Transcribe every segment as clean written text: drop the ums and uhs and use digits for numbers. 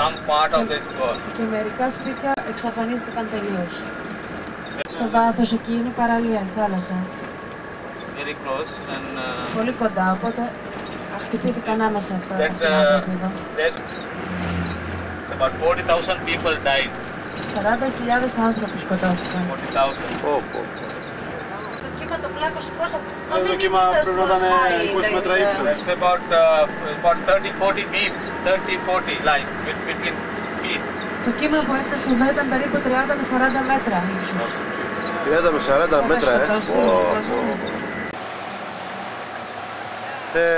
some part of it gone. Και μερικά σπίτια εξαφανίστηκαν τελείως. Στο βάθος εκεί είναι παραλία, η θάλασσα. Very close and Πολύ κοντά, οπότε χτυπήθηκαν άμεσα αυτά τα άνθρωποι εδώ. About 40,000 people died. 40.000 άνθρωποι σκοτώθηκαν. 40,000. Το κύμα το πλάκωσε πόσο... Το κύμα πρέπει να ήταν 20 μέτρα ύψος. It's about 30-40 feet, 30-40 like between feet. Το κύμα που έφτασε εδώ ήταν περίπου 30 με 40 μέτρα ύψους. 30 με 40 μέτρα,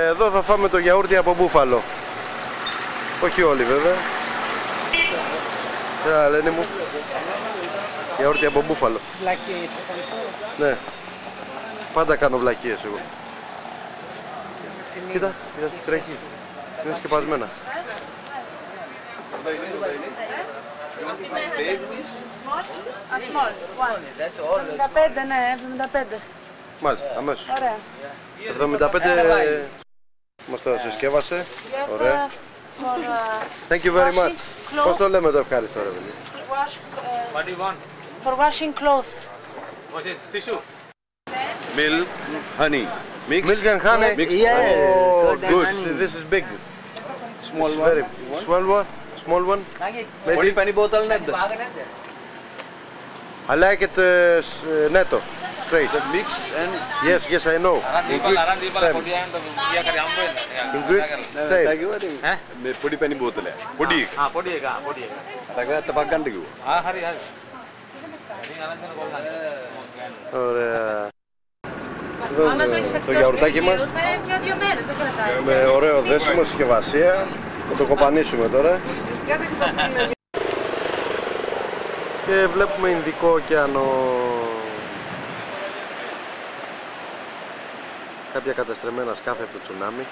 Εδώ θα φάμε το γιαούρτι από μπούφαλο. Όχι όλοι βέβαια. Λένε μου. Γιαούρτι από μπούφαλο. Βλακίες. Ναι. Πάντα κάνω βλακίες εγώ. Κοίτα, τι τρέχει. Είναι σκεπασμένα. Small, 75, ναι, 75. Μάλιστα, αμέσως. Ωραία. 75 μας το συσκεύασε. Ωραία. Thank you very much. Πώς το λέμε το ευχάριστο ρε παιδί. What do you want? For washing clothes. What's it? Tissue? Milk, honey. Mix? Milk and honey? Mix. Oh, good. This is big. Small It's one. very small one. Small one. Πολύ Maybe. penny bottle net. I like it netto. Straight. Mix and Yes, yes, I know. In Greek, same. In Greek, same. με πολύ penny bottle. Πολύ. Podi eka. Τα ταπαγκάντε εγώ. Hari. Ωραία. Εδώ το γιαουρτάκι μας Για 2 μέρες, δεν κρατάει. με ωραίο δέσιμο συσκευασία. Θα το κοπανίσουμε τώρα. Και βλέπουμε Ινδικό ωκεανό. Κάποια καταστρεμμένα σκάφη από το τσουνάμι.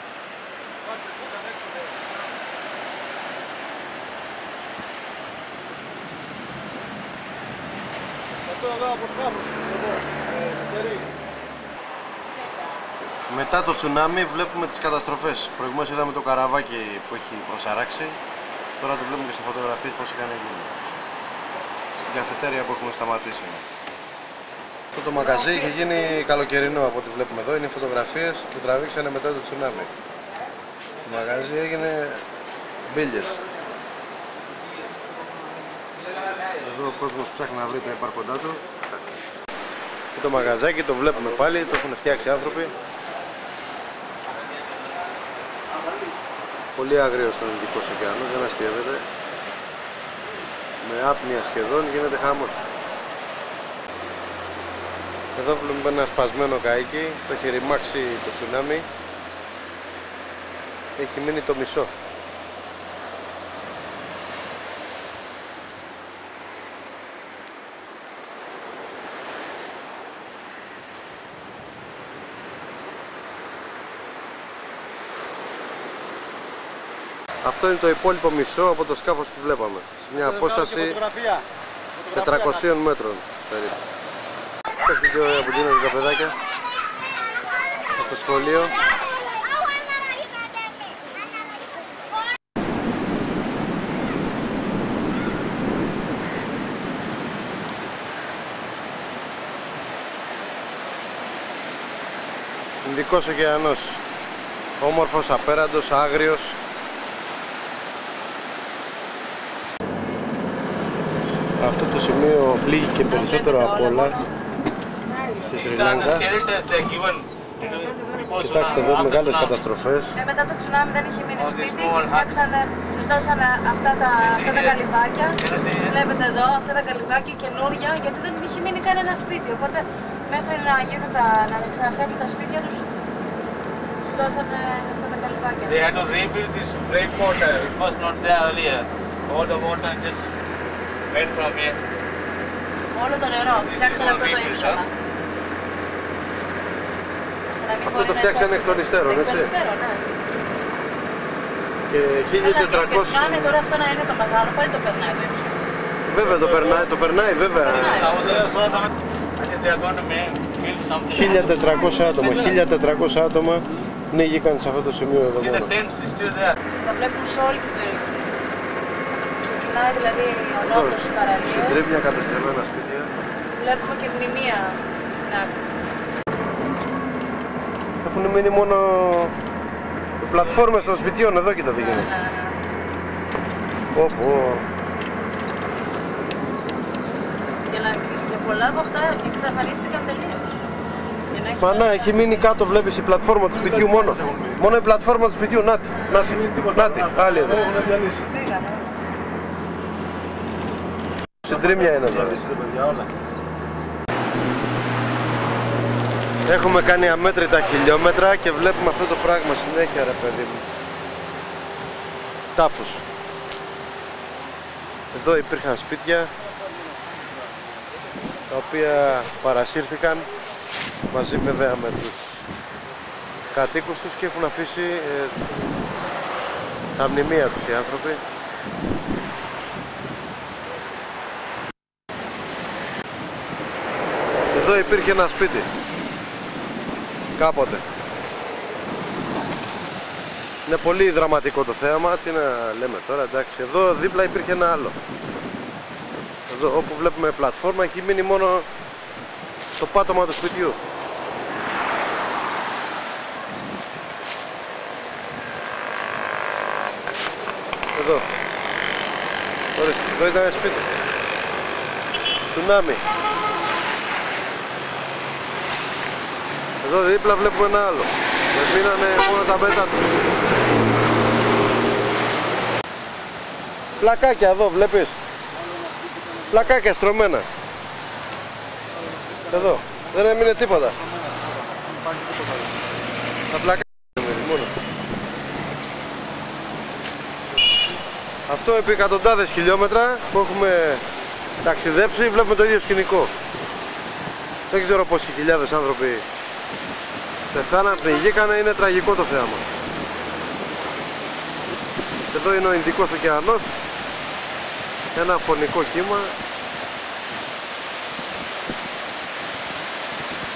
Μετά το τσουνάμι βλέπουμε τις καταστροφές. Προηγουμένως είδαμε το καραβάκι που έχει προσαράξει. Τώρα το βλέπουμε και σε φωτογραφίες πώς έκανε γίνει. Στην καφετέρια που έχουμε σταματήσει. Αυτό το μαγαζί είχε γίνει καλοκαιρινό από ό,τι βλέπουμε εδώ. Είναι φωτογραφίες που τραβήξανε μετά το τσουνάμι. Το μαγαζί έγινε μπίλιες. Εδώ ο κόσμος ψάχνει να βρει τα υπάρχοντά του. Και το μαγαζάκι το βλέπουμε πάλι, το έχουν φτιάξει άνθρωποι. Πολύ άγριος ο Ινδικός ωκεανός, δεν αστείευεται. Με άπνοια σχεδόν γίνεται χαμός. Εδώ βλέπουμε ένα σπασμένο καΐκι, το έχει ρημάξει το τσουνάμι. Έχει μείνει το μισό. Αυτό είναι το υπόλοιπο μισό από το σκάφος που βλέπαμε. Σε μια απόσταση 400 μέτρων περίπου. Κοιτάξτε τι ωραία που γίνονται τα παιδάκια από το σχολείο. Ινδικός ωκεανός. Όμορφος, απέραντος, άγριος. Αυτό το σημείο πλήγει και περισσότερο από όλα στη Σρι Λάγκα. Κοιτάξτε εδώ μεγάλες καταστροφές. Μετά το τσουνάμι δεν είχε μείνει σπίτι και φτιάξανε, τους δώσανε αυτά τα καλυβάκια. Βλέπετε εδώ αυτά τα καλυβάκια καινούρια, γιατί δεν είχε μείνει κανένα σπίτι. Οπότε μέχρι να γίνουν να ξαναφτιάξουν τα σπίτια τους, τους δώσανε αυτά τα καλυβάκια. They had to rebuild this breakwater. It was not there earlier. All the water just went from here. Όλο το νερό, φτιάξανε αυτό το ύψωμα. Αυτό το φτιάξανε εκ των υστέρων, έτσι. Και 1400... Τώρα αυτό να είναι το μεγάλο, πάλι το περνάει το ύψωμα. Βέβαια το περνάει βέβαια. 1400 άτομα, 1400 άτομα πνίγηκαν σε αυτό το σημείο εδώ μόνο. Τα βλέπουν σε όλη την περιοχή. περνάει δηλαδή ολόκληρος η παραλία. Συντρίμμια, κατεστρεμμένα σπίτια. Βλέπουμε και μνημεία στην άκρη. Έχουν μείνει μόνο οι πλατφόρμες των σπιτιών, εδώ κοίτα τι γίνεται. Και πολλά από αυτά εξαφανίστηκαν τελείως. Μα να, έχει μείνει κάτω, βλέπεις η πλατφόρμα του σπιτιού μόνο. Μόνο η πλατφόρμα του σπιτιού, νάτι, άλλη εδώ. Φύγαμε. Συντρίμμια είναι εδώ. Έχουμε κάνει αμέτρητα χιλιόμετρα και βλέπουμε αυτό το πράγμα συνέχεια, ρε παιδί μου. Τάφος. Εδώ υπήρχαν σπίτια τα οποία παρασύρθηκαν μαζί βέβαια με τους κατοίκους τους και έχουν αφήσει τα μνημεία τους οι άνθρωποι. Εδώ υπήρχε ένα σπίτι κάποτε. Είναι πολύ δραματικό το θέαμα, τι να λέμε τώρα, εντάξει. Εδώ δίπλα υπήρχε ένα άλλο. Εδώ όπου βλέπουμε πλατφόρμα έχει μείνει μόνο το πάτωμα του σπιτιού. Εδώ. Ορίστε, εδώ ήταν ένα σπίτι. Τσουνάμι. Εδώ δίπλα βλέπουμε ένα άλλο. Με μείνανε μόνο τα πέτα του. Πλακάκια εδώ βλέπεις. Πλακάκια στρωμένα. Εδώ. Δεν έμεινε τίποτα. Τα πλακάκια μόνο. Αυτό επί εκατοντάδες χιλιόμετρα που έχουμε ταξιδέψει βλέπουμε το ίδιο σκηνικό. Δεν ξέρω πόσοι χιλιάδες άνθρωποι πεθάναν, πνιγήκανε, είναι τραγικό το θέαμα. Εδώ είναι ο Ινδικός ωκεανός, ένα φωνικό κύμα.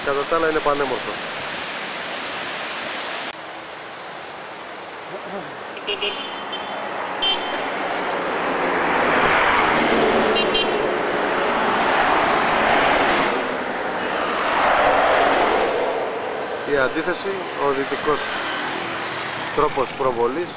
Κατά τα άλλα είναι πανέμορφο. Η αντίθεση, ο δυτικός τρόπος προβολής